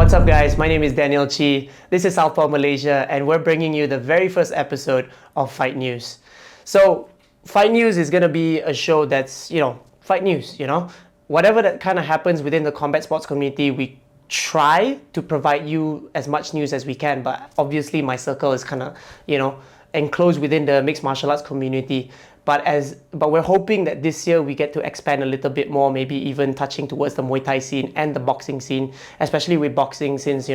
What's up guys, my name is Daniel Chi, this is Southpaw Malaysia, and we're bringing you the very first episode of Fight News. So, Fight News is going to be a show that's, fight news, Whatever that kind of happens within the combat sports community, we try to provide you as much news as we can, but obviously my circle is kind of, enclosed within the mixed martial arts community. But we're hoping that this year we get to expand a little bit more, maybe even touching towards the Muay Thai scene and the boxing scene, especially with boxing since,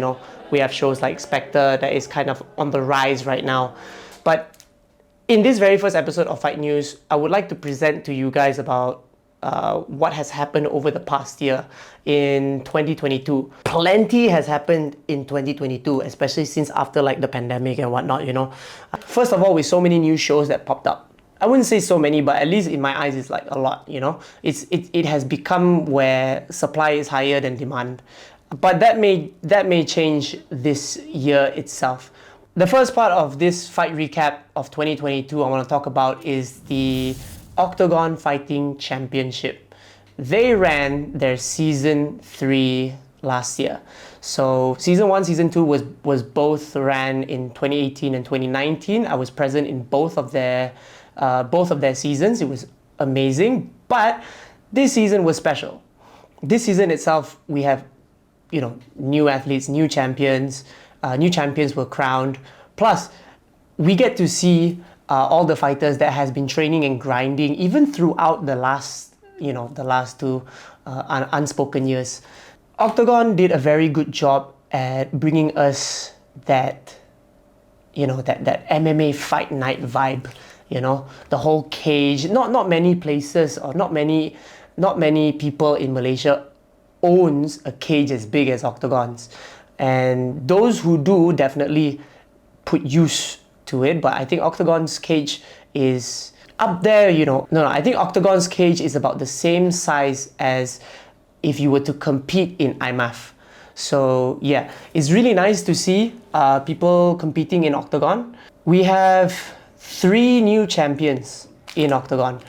we have shows like Spectre that is kind of on the rise right now. But in this very first episode of Fight News, I would like to present to you guys about what has happened over the past year in 2022. Plenty has happened in 2022, especially since after like the pandemic and whatnot, First of all, with so many new shows that popped up. I wouldn't say so many, but at least in my eyes, it's like a lot, It has become where supply is higher than demand. But that may change this year itself. The first part of this fight recap of 2022 I want to talk about is the Octagon Fighting Championship. They ran their season 3 last year. So season 1, season 2 was both ran in 2018 and 2019. I was present in both of their seasons. It was amazing, but this season was special. This season itself, we have, new athletes, new champions. New champions were crowned. Plus, we get to see all the fighters that has been training and grinding even throughout the last two unspoken years. Octagon did a very good job at bringing us that MMA fight night vibe. The whole cage. Not many places or not many people in Malaysia owns a cage as big as Octagon's, and those who do definitely put use to it. But I think Octagon's cage is up there. I think Octagon's cage is about the same size as if you were to compete in IMAF. So yeah, it's really nice to see people competing in Octagon. We have 3 new champions in Octagon.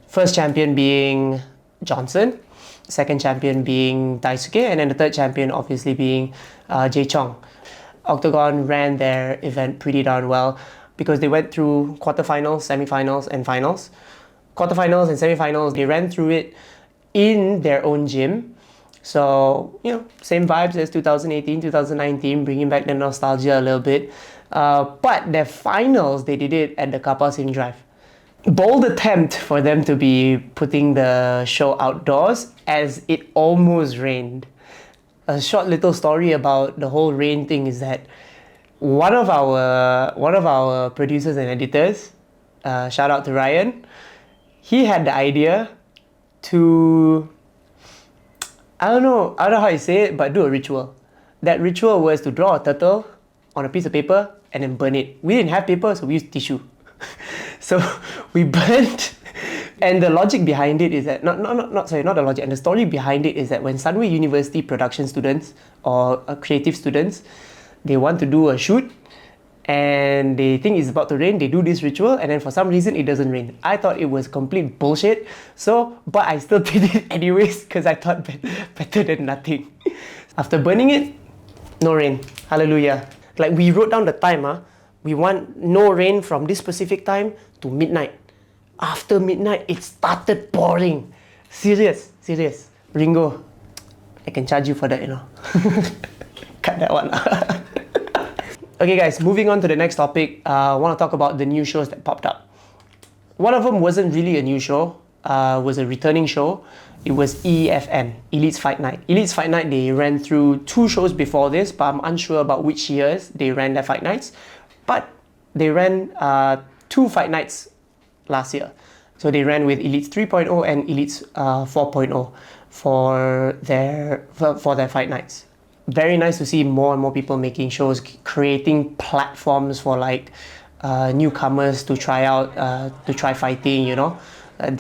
First champion being Johnson, second champion being Daisuke, and then the third champion obviously being Jae Chong. Octagon ran their event pretty darn well because they went through quarterfinals, semifinals, and finals. Quarterfinals and semifinals, they ran through it in their own gym. So, same vibes as 2018, 2019, bringing back the nostalgia a little bit. But their finals, they did it at the Kapal Sing Drive. Bold attempt for them to be putting the show outdoors as it almost rained. A short little story about the whole rain thing is that one of our producers and editors, shout out to Ryan, he had the idea to, I don't know how you say it, but do a ritual. That ritual was to draw a turtle on a piece of paper and then burn it. We didn't have paper, so we used tissue. So we burnt, and the logic behind it is that, not the logic, and the story behind it is that when Sunway University production students or creative students, they want to do a shoot and they think it's about to rain, they do this ritual, and then for some reason it doesn't rain. I thought it was complete bullshit, but I still did it anyways because I thought better than nothing. After burning it, no rain. Hallelujah. Like we wrote down the time, we want no rain from this specific time to midnight. After midnight, it started pouring. Serious. Ringo, I can charge you for that, Cut that one. Okay guys, moving on to the next topic. I want to talk about the new shows that popped up. One of them wasn't really a new show, was a returning show. It was EFN, Elite's Fight Night. Elite's Fight Night, they ran through 2 shows before this, but I'm unsure about which years they ran their fight nights. But they ran 2 fight nights last year. So they ran with Elites 3.0 and Elites 4.0 for their fight nights. Very nice to see more and more people making shows, creating platforms for like newcomers to try out, to try fighting,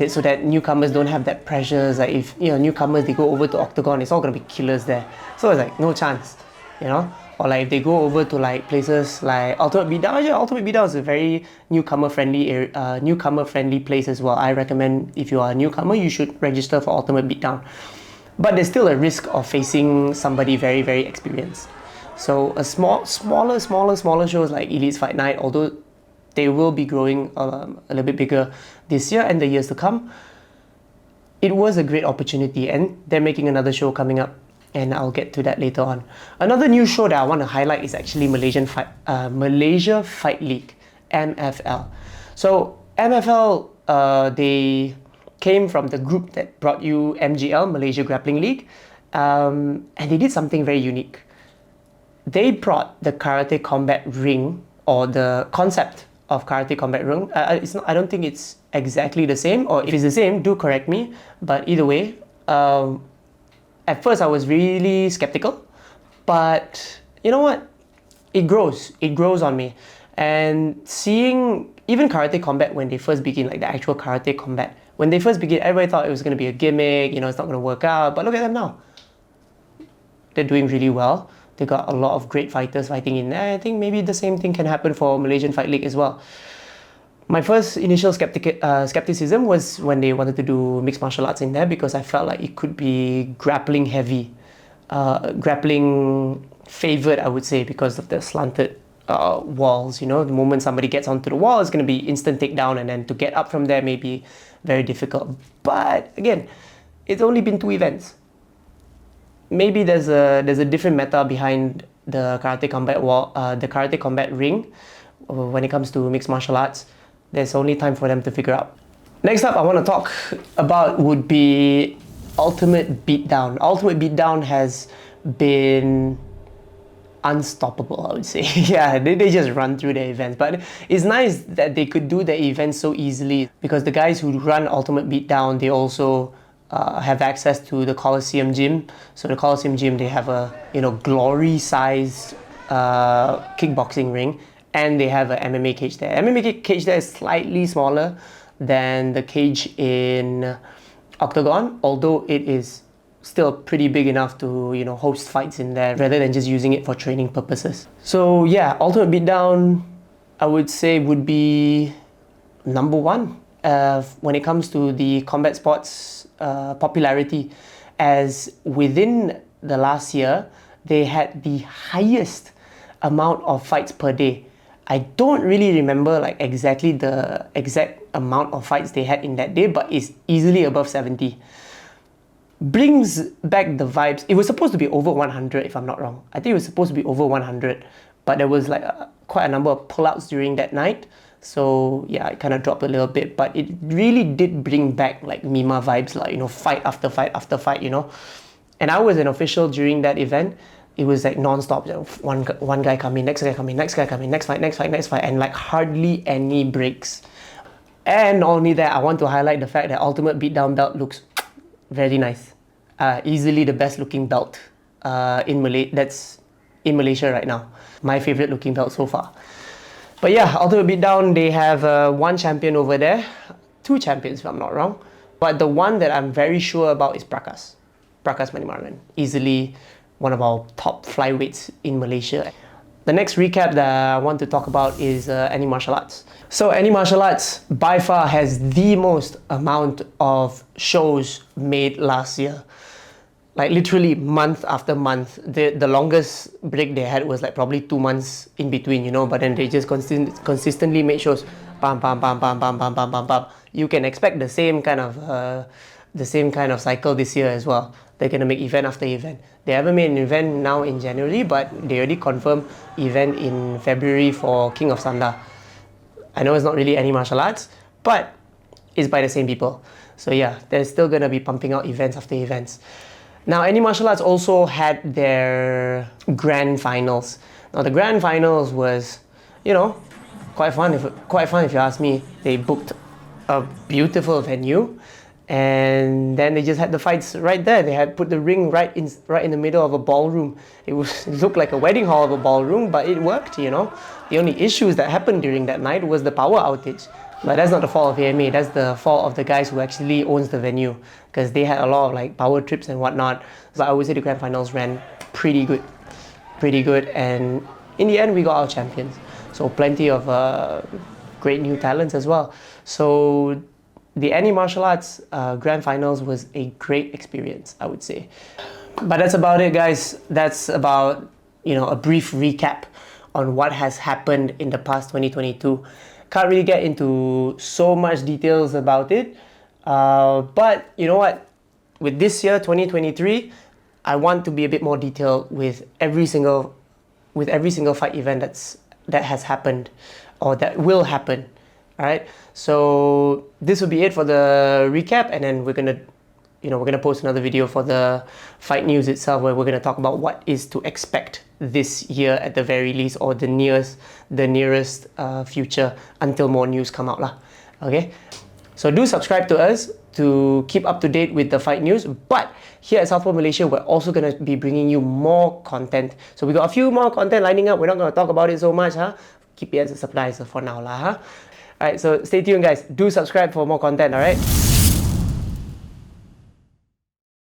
so that newcomers don't have that pressures. Like if newcomers, they go over to Octagon, it's all gonna be killers there. So it's like no chance, Or like if they go over to like places like Ultimate Beatdown. Yeah, Ultimate Beatdown is a very newcomer friendly place as well. I recommend if you are a newcomer, you should register for Ultimate Beatdown. but there's still a risk of facing somebody very, very experienced. So a smaller shows like Elite's Fight Night, although they will be growing a little bit bigger this year and the years to come, it was a great opportunity, and they're making another show coming up, and I'll get to that later on. Another new show that I want to highlight is actually Malaysia Fight League, MFL. So MFL, they came from the group that brought you MGL, Malaysia Grappling League, and they did something very unique. They brought the Karate Combat Ring, or the concept of Karate Combat Ring. I don't think it's exactly the same, or if it's the same, do correct me. But either way, at first I was really skeptical, but you know what? It grows on me. And seeing even Karate Combat when they first begin, like the actual Karate Combat, when they first begin, everybody thought it was going to be a gimmick, you know, it's not going to work out. But look at them now. They're doing really well. They got a lot of great fighters fighting in there. I think maybe the same thing can happen for Malaysian Fight League as well. My first initial skepticism was when they wanted to do mixed martial arts in there, because I felt like it could be grappling heavy, grappling favored, I would say, because of the slanted walls. You know, the moment somebody gets onto the wall, it's going to be instant takedown, and then to get up from there may be very difficult. But again, it's only been 2 events. Maybe there's a different meta behind the Karate Combat the Karate Combat Ring when it comes to mixed martial arts. There's only time for them to figure out. Next up, I want to talk about would be Ultimate Beatdown. Ultimate Beatdown has been unstoppable, I would say. Yeah, they just run through the events. But it's nice that they could do the events so easily, because the guys who run Ultimate Beatdown, they also have access to the Coliseum gym. So the Coliseum gym, they have a glory-sized kickboxing ring, and they have an MMA cage there. MMA cage there is slightly smaller than the cage in Octagon, although it is still pretty big enough to host fights in there rather than just using it for training purposes. So yeah, Ultimate Beatdown, I would say, would be number 1 when it comes to the combat sports popularity, as within the last year they had the highest amount of fights per day. I don't really remember like exactly the exact amount of fights they had in that day, but it's easily above 70. Brings back the vibes. It was supposed to be over 100 if I'm not wrong. I think it was supposed to be over 100, but there was like quite a number of pullouts during that night. So yeah, it kind of dropped a little bit, but it really did bring back like Mima vibes, like, fight after fight after fight, And I was an official during that event. It was like non-stop. One guy come in, next guy come in, next guy come in, next fight, and like hardly any breaks. And only that, I want to highlight the fact that Ultimate Beatdown belt looks very nice. Easily the best looking belt that's in Malaysia right now. My favorite looking belt so far. But yeah, Ultimate Beatdown, they have 1 champion over there. 2 champions if I'm not wrong. But the one that I'm very sure about is Prakas Manimaran. Easily one of our top flyweights in Malaysia. The next recap that I want to talk about is Any Martial Arts. So Any Martial Arts by far has the most amount of shows made last year. Like literally month after month. The longest break they had was like probably 2 months in between, but then they just consistently made shows. Bam, bam, bam, bam, bam, bam, bam, bam, bam. You can expect the same kind of cycle this year as well. They're gonna make event after event. They haven't made an event now in January, but they already confirmed event in February for King of Sanda. I know it's not really Any Martial Arts, but it's by the same people. So yeah, they're still gonna be pumping out events after events. Now, Any Martial Arts also had their grand finals. Now, the grand finals was, quite fun if you ask me. They booked a beautiful venue, and then they just had the fights right there. They had put the ring right in the middle of a ballroom. It looked like a wedding hall of a ballroom, but it worked. The only issues that happened during that night was the power outage. But that's not the fault of AMA, that's the fault of the guys who actually owns the venue, because they had a lot of like power trips and whatnot. But I would say the grand finals ran pretty good, and in the end we got our champions. So plenty of great new talents as well. So the Any Martial Arts Grand Finals was a great experience, I would say. But that's about it, guys. That's about, a brief recap on what has happened in the past 2022. Can't really get into so much details about it. But you know what? With this year, 2023, I want to be a bit more detailed with every single fight event that has happened or that will happen. All right. So this will be it for the recap, and then we're gonna post another video for the fight news itself, where we're gonna talk about what is to expect this year at the very least, or the nearest future until more news come out lah. Okay. So do subscribe to us to keep up to date with the fight news. But here at Southpaw Malaysia, we're also going to be bringing you more content. So we got a few more content lining up. We're not going to talk about it so much, huh? Keep it as a surprise for now, lah, huh? Alright, so stay tuned, guys. Do subscribe for more content, alright?